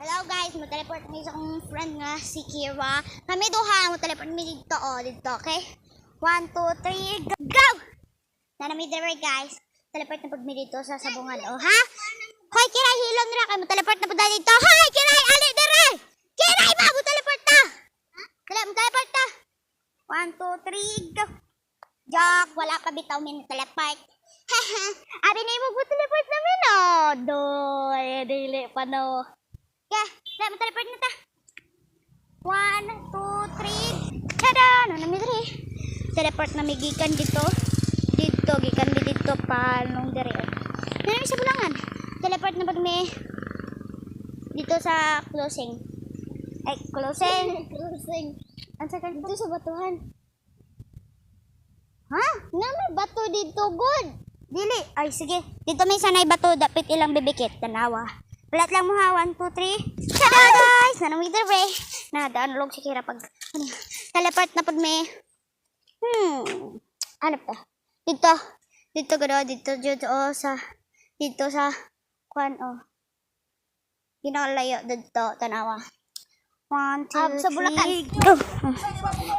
Hello guys, mo-teleport mi sa akong friend nga si Kira. Kami duha mo-teleport mi dito dito, okay? 1 2 3 go. Na mi dire guys. Teleport na pud mi dito sa sabungan ha? Hoy Kira, hilom ra kay mo-teleport na pud dito. Hoy Kira, ali dire. Kira, iba mo-teleport ta. Dali mo-teleport ta. 1 2 3 go. Jok, wala pa bitaw mi teleport. Abi na mo teleport namin doy, dili pa no. Okay, let's teleport na ta. 1 2 3. Tada! Nanami diri. Teleport na mi gikan dito. Dito gikan mi dito palong diri. Nanami sa bulangan. Teleport na pag mi dito sa closing. Ay, closing. Closing. Ansa ka dito sa batuhan? Ha? Nga may bato dito, good. Dili. Ay, sige. Dito may sanay bato. Dapat ilang bibikit. Tanawa. Pelat lang mo ha. 1 2 3. Tada guys! Nanong either way. Download si Kira pag teleport na pag may ano pa? Dito gado. Dito sa kwan ginalayo dito. Tanawa. 1 2 sa Bulacan. Go!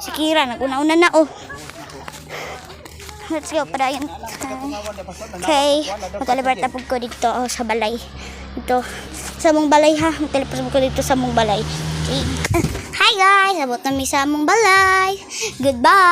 Si Kira naguna-una na Let's go para yun. Okay. Mag-teleport na po ko dito sa balay. Ito. Sa mong balay ha. Mag-teleport po ko dito sa mong balay. Okay. Hi guys. Abot na mi sa mong balay. Goodbye.